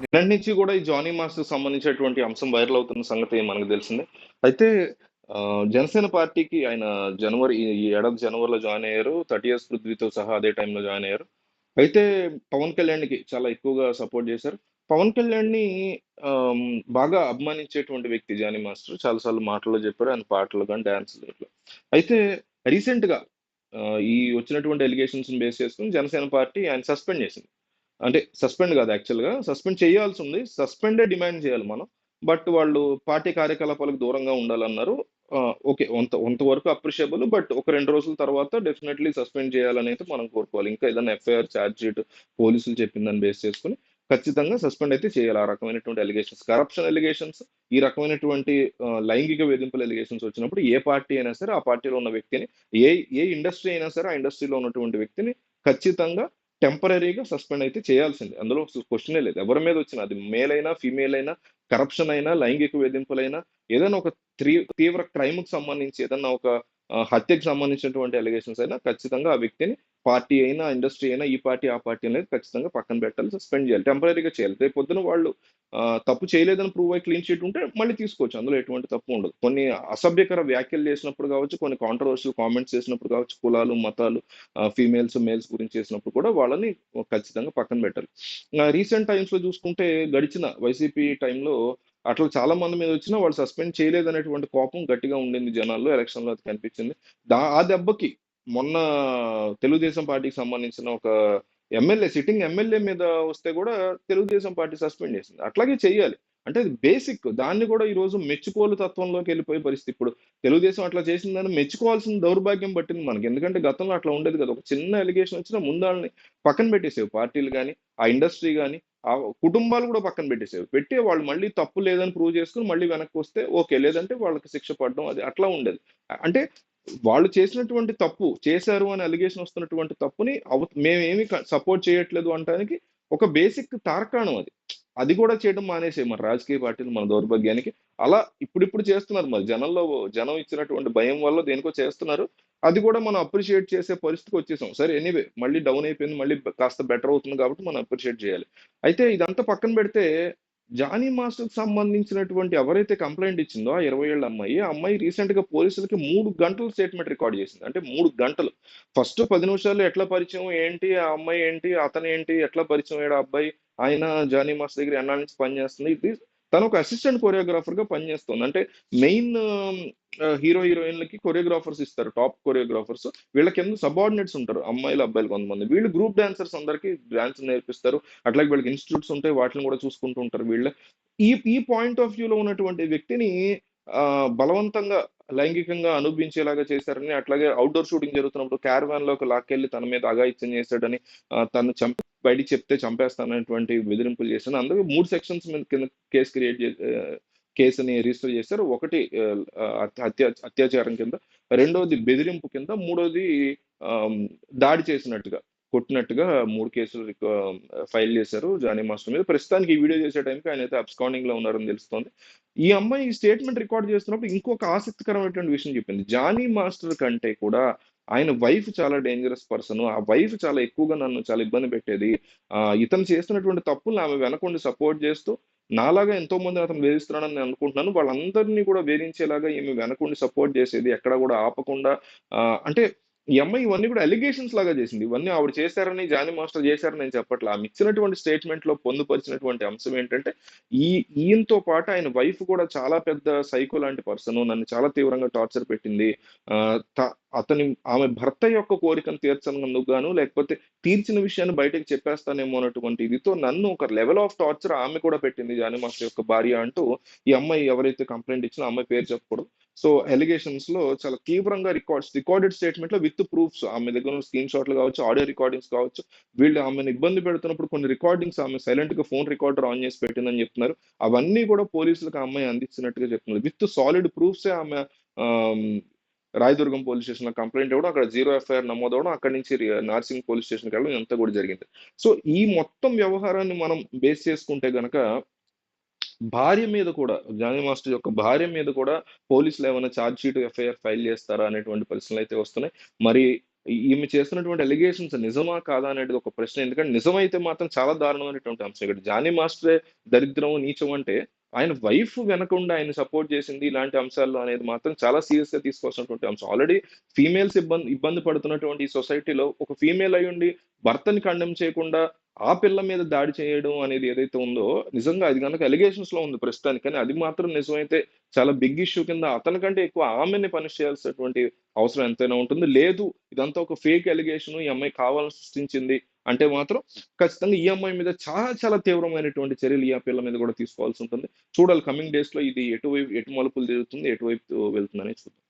నిన్నటి నుంచి కూడా ఈ జానీ మాస్టర్ సంబంధించినటువంటి అంశం వైరల్ అవుతున్న సంగతి మనకు తెలిసిందే. అయితే జనసేన పార్టీకి ఆయన ఈ ఏడాది జనవరిలో జాయిన్ అయ్యారు. 30 ఇయర్స్ పృథ్వీతో సహా అదే టైంలో జాయిన్ అయ్యారు. అయితే పవన్ కళ్యాణ్‌కి చాలా ఎక్కువగా సపోర్ట్ చేశారు. పవన్ కళ్యాణ్‌ని ఆహ్, బాగా అభిమానించేటువంటి వ్యక్తి జానీ మాస్టర్. చాలా సార్లు మాటల్లో చెప్పారు. ఆయన పాటలు గాని, డాన్స్‌లు ఇట్లా. అయితే రీసెంట్‌గా ఈ వచ్చినటువంటి అలిగేషన్స్‌ని బేస్ చేసుకొని జనసేన పార్టీ ఆయన సస్పెండ్ చేసింది. అంటే సస్పెండ్ కాదు యాక్చువల్‌గా. సస్పెండ్ చేయాల్సుంది. సస్పెండే డిమాండ్ చేయాలి మనం. బట్ వాళ్ళు పార్టీ కార్యకలాపాలకు దూరంగా ఉండాలన్నారు. ఓకే. కొంతవరకు అప్రిషియబుల్. బట్ ఒక 2 రోజుల తర్వాత డెఫినైట్‌లీ సస్పెండ్ చేయాలనైతే మనం కోరుకోవాలి. ఇంకా ఏదైనా ఎఫ్ఐఆర్, చార్జ్ షీట్ పోలీసులు చెప్పిన దాన్ని బేస్ చేసుకొని ఖచ్చితంగా సస్పెండ్ అయితే చేయాలి. ఆ రకమైనటువంటి అలిగేషన్స్, కరప్షన్ అలిగేషన్స్, ఈ రకమైనటువంటి లైంగిక వేధింపుల అలిగేషన్స్ వచ్చినప్పుడు ఏ పార్టీ అయినా సరే, ఆ పార్టీలో ఉన్న వ్యక్తిని, ఏ ఏ ఇండస్ట్రీ అయినా సరే, ఆ ఇండస్ట్రీలో ఉన్నటువంటి వ్యక్తిని ఖచ్చితంగా టెంపరరీగా సస్పెండ్ అయితే చేయాల్సిందే. అందులో క్వెషనే లేదు. ఎవరి మీద వచ్చినా అది మేల్ అయినా, ఫీమేల్ అయినా, కరప్షన్ అయినా, లైంగిక వేధింపులైనా, ఏదైనా ఒక తీవ్ర క్రైమ్‌కి సంబంధించి ఏదన్నా ఒక హత్యకు సంబంధించినటువంటి అలిగేషన్స్ అయినా ఖచ్చితంగా ఆ వ్యక్తిని పార్టీ అయినా, ఇండస్ట్రీ అయినా, ఈ పార్టీ, ఆ పార్టీ అనేది ఖచ్చితంగా పక్కన పెట్టాలి. సస్పెండ్ చేయాలి. టెంపరరీగా చేయాలి. రేపొద్దున వాళ్ళు తప్పు చేయలేదని ప్రూవ్ అయ్యి క్లీన్ చిట్ ఉంటే మళ్ళీ తీసుకోవచ్చు. అందులో ఎటువంటి తప్పు ఉండదు. కొన్ని అసభ్యకర వ్యాఖ్యలు చేసినప్పుడు కావచ్చు, కొన్ని కాంట్రోవర్షియల్ కామెంట్స్ చేసినప్పుడు కావచ్చు, కులాలు, మతాలు, ఫీమేల్స్, మేల్స్ గురించి చేసినప్పుడు కూడా వాళ్ళని ఖచ్చితంగా పక్కన పెట్టాలి. రీసెంట్ టైమ్స్‌లో చూసుకుంటే గడిచిన వైసీపీ టైంలో అట్లా చాలా మంది మీద వచ్చినా వాళ్ళు సస్పెండ్ చేయలేదనేటువంటి కోపం గట్టిగా ఉండింది జనాల్లో. ఎలక్షన్‌లో అది కనిపించింది. ఆ దెబ్బకి మొన్న తెలుగుదేశం పార్టీకి సంబంధించిన ఒక సిట్టింగ్ ఎమ్మెల్యే మీద వస్తే కూడా తెలుగుదేశం పార్టీ సస్పెండ్ చేసింది. అట్లాగే చెయ్యాలి. అంటే అది బేసిక్. దాన్ని కూడా ఈరోజు మెచ్చుకోలు తత్వంలోకి వెళ్ళిపోయే పరిస్థితి. ఇప్పుడు తెలుగుదేశం అట్లా చేసిందని మెచ్చుకోవాల్సిన దౌర్భాగ్యం పట్టింది మనకి. ఎందుకంటే గతంలో అట్లా ఉండేది కాదు. ఒక చిన్న అలిగేషన్ వచ్చినా ముందు ఆళ్ళని పక్కన పెట్టేసేవి పార్టీలు గాని, ఆ ఇండస్ట్రీ గాని, ఆ కుటుంబాలు కూడా పక్కన పెట్టేసేవి. పెట్టి వాళ్ళు మళ్ళీ తప్పు లేదని ప్రూవ్ చేసుకొని మళ్ళీ వెనక్కొస్తే ఓకే. లేదంటే వాళ్ళకి శిక్ష పడడం అది అట్లా ఉండేది. అంటే వాళ్ళు చేసినటువంటి తప్పు, చేశారు అని అలిగేషన్ వస్తున్నటువంటి తప్పుని మేమేమి సపోర్ట్ చేయట్లేదు అనటానికి ఒక బేసిక్ తార్కాణం అది. అది కూడా చేయడం మానేసాయి మన రాజకీయ పార్టీలు మన దౌర్భాగ్యానికి. అలా ఇప్పుడిప్పుడు చేస్తున్నారు మరి. జనం ఇచ్చినటువంటి భయం వల్లో దేనికో చేస్తున్నారు. అది కూడా మనం అప్రిషియేట్ చేసే పరిస్థితికొచ్చేసాం. సరే ఎనీవే మళ్ళీ డౌన్ అయిపోయింది. మళ్ళీ కాస్త బెటర్ అవుతుంది కాబట్టి మనం అప్రిషియేట్ చేయాలి. అయితే ఇదంతా పక్కన పెడితే జానీ మాస్టర్‌కి సంబంధించినటువంటి ఎవరైతే కంప్లెయింట్ ఇచ్చిందో ఆ 20 ఏళ్ల అమ్మాయి, ఆ అమ్మాయి రీసెంట్‌గా పోలీసులకి 3 గంటలు స్టేట్‌మెంట్ రికార్డ్ చేసింది. అంటే 3 గంటలు. ఫస్ట్ 10 నిమిషాల్లో ఎట్లా పరిచయం, ఏంటి, ఆ అమ్మాయి ఏంటి, అతనేంటి, ఎట్లా పరిచయం అయ్యాడు ఆ అబ్బాయి, ఆయన జానీ మాస్టర్ దగ్గర ఎన్నాళ్ళ నుంచి పనిచేస్తుంది. తను ఒక అసిస్టెంట్ కొరియోగ్రాఫర్‌గా పనిచేస్తుంది. అంటే మెయిన్ హీరో, హీరోయిన్‌లకి కొరియోగ్రాఫర్స్ ఇస్తారు. Top choreographers. వీళ్ళ కింద సబార్డినేట్స్ ఉంటారు. అమ్మాయిలు, అబ్బాయిలు కొంతమంది. వీళ్ళు గ్రూప్ డాన్సర్స్ అందరికి డాన్స్ నేర్పిస్తారు. అట్లాగే వీళ్ళకి ఇన్‌స్టిట్యూట్స్ ఉంటాయి. వాటిని కూడా చూసుకుంటూ ఉంటారు వీళ్ళే. ఈ ఈ పాయింట్ ఆఫ్ వ్యూలో ఉన్నటువంటి వ్యక్తిని బలవంతంగా లైంగికంగా అనుభవించేలాగా చేశారని, అట్లాగే ఔట్‌డోర్ షూటింగ్ జరుగుతున్నప్పుడు క్యారవాన్‌లోకి లాక్కెళ్ళి తన మీద అఘాయిత్యం చేశాడని, తను బయటికి చెప్తే చంపేస్తాననేటువంటి బెదిరింపులు చేశాను. అందుకే 3 సెక్షన్స్ మీద కింద కేస్ క్రియేట్ చే ఆహ్, కేసుని రిజిస్టర్ చేశారు. ఒకటి అత్యాచారం కింద, రెండోది బెదిరింపు కింద, మూడోది ఆహ్, దాడి చేసినట్టుగా, కొట్టినట్టుగా 3 కేసులు ఫైల్ చేశారు జానీ మాస్టర్ మీద. ప్రస్తుతానికి ఈ వీడియో చేసే టైంకి ఆయనైతే అబ్స్కాండింగ్‌లో ఉన్నారని తెలుస్తోంది. ఈ అమ్మాయి స్టేట్మెంట్ రికార్డ్ చేస్తున్నప్పుడు ఇంకొక ఆసక్తికరమైనటువంటి విషయం చెప్పింది. జానీ మాస్టర్ కంటే కూడా ఆయన వైఫ్ చాలా డేంజరస్ పర్సన్. ఆ వైఫ్ చాలా ఎక్కువగా నన్ను చాలా ఇబ్బంది పెట్టేది. ఇతను చేస్తున్నటువంటి తప్పుల్ని ఆమె వెనకుండి సపోర్ట్ చేస్తూ, నాలాగా ఎంతో మందిని అతను వేధిస్తున్నాడని నేను అనుకుంటున్నాను. వాళ్ళందరినీ కూడా వేధించేలాగా ఈమె వెనకుండి సపోర్ట్ చేసేది. ఎక్కడ కూడా ఆపకుండా అంటే ఈ అమ్మాయి ఇవన్నీ కూడా అలిగేషన్స్ లాగా చేసింది. ఇవన్నీ ఆవిడ చేశారని, జానీ మాస్టర్ చేశారని నేను చెప్పట్లా. ఆమె ఇచ్చినటువంటి స్టేట్మెంట్‌లో పొందుపరిచినటువంటి అంశం ఏంటంటే, ఈ ఈయనతో పాటు ఆయన వైఫ్ కూడా చాలా పెద్ద సైకో లాంటి పర్సను. నన్ను చాలా తీవ్రంగా టార్చర్ పెట్టింది. ఆహ్, త అతని ఆమె భర్త యొక్క కోరికను తీర్చనందుకు గాను, లేకపోతే తీర్చిన విషయాన్ని బయటకి చెప్పేస్తానేమో అన్నటువంటి ఇదితో నన్ను ఒక లెవెల్ ఆఫ్ టార్చర్ ఆమె కూడా పెట్టింది జానీ మాస్టర్ యొక్క భార్య అంటూ, ఈ అమ్మాయి ఎవరైతే కంప్లెయింట్ ఇచ్చిందో ఆ అమ్మాయి పేరు చెప్పకూడదు. సో, అలిగేషన్స్‌లో చాలా తీవ్రంగా రికార్డెడ్ స్టేట్‌మెంట్‌లో విత్ ప్రూఫ్స్ ఆమె దగ్గర ఉన్న స్క్రీన్ షాట్‌లు కావచ్చు, ఆడియో రికార్డింగ్స్ కావచ్చు, వీళ్ళు ఆమెను ఇబ్బంది పెడుతున్నప్పుడు కొన్ని రికార్డింగ్స్ ఆమె సైలెంట్‌గా ఫోన్ రికార్డర్ ఆన్ చేసి పెట్టిందని చెప్తున్నారు. అవన్నీ కూడా పోలీసులకు ఆ అమ్మాయి అందించినట్టుగా చెప్తున్నారు. విత్ సాలిడ్ ప్రూఫ్సే ఆమె ఆహ్, రాయదుర్గం పోలీస్ స్టేషన్‌లో కంప్లెయింట్ ఇవ్వడం, అక్కడ జీరో ఎఫ్ఐఆర్ నమోదవ్వడం, అక్కడి నుంచి నార్సింగ్ పోలీస్ స్టేషన్‌కెళ్ళడం ఇదంతా కూడా జరిగింది. సో, ఈ మొత్తం వ్యవహారాన్ని మనం బేస్ చేసుకుంటే గనక భార్య మీద కూడా, జానీ మాస్టర్ యొక్క భార్య మీద కూడా పోలీసులు ఏమైనా చార్జ్ షీట్, ఎఫ్ఐఆర్ ఫైల్ చేస్తారా అనేటువంటి ప్రశ్నలైతే వస్తున్నాయి. మరి ఈమె చేస్తున్నటువంటి అలిగేషన్స్ నిజమా? కాదా? అనేది ఒక ప్రశ్న. ఎందుకంటే నిజమైతే మాత్రం చాలా దారుణమైనటువంటి అంశం. ఇక్కడ 'జానీ మాస్టరే' దరిద్రం, నీచం అంటే ఆయన వైఫ్ వెనకుండి ఆయన్ని సపోర్ట్ చేసింది ఇలాంటి అంశాల్లో అనేది మాత్రం చాలా సీరియస్‌గా తీసుకోవాల్సినటువంటి అంశం. ఆల్రెడీ ఫీమేల్స్ ఇబ్బంది పడుతున్నటువంటి ఈ సొసైటీలో ఒక ఫీమేల్ అయ్యుండి భర్తని కండెమ్ చేయకుండా ఆ పిల్ల మీద దాడి చేయడం అనేది ఏదైతే ఉందో నిజంగా అది గనక అలిగేషన్స్‌లో ఉంది ప్రస్తుతానికి. కానీ అది మాత్రం నిజమైతే చాలా బిగ్ ఇష్యూ కింద అతనికంటే ఎక్కువ ఆమెని పనిష్ చేయాల్సినటువంటి అవసరం ఎంతైనా ఉంటుంది. లేదు ఇదంతా ఒక ఫేక్ అలిగేషన్, ఈ అమ్మాయి కావాలని సృష్టించింది అంటే మాత్రం ఖచ్చితంగా ఈ అమ్మాయి మీద చాలా చాలా తీవ్రమైనటువంటి చర్యలు ఈ ఆ పిల్ల మీద కూడా తీసుకోవాల్సి ఉంటుంది. చూడాలి కమింగ్ డేస్‌లో ఇది ఎటు మలుపులు తిరుగుతుంది, ఎటువైపు వెళ్తుందనేది చూద్దాం.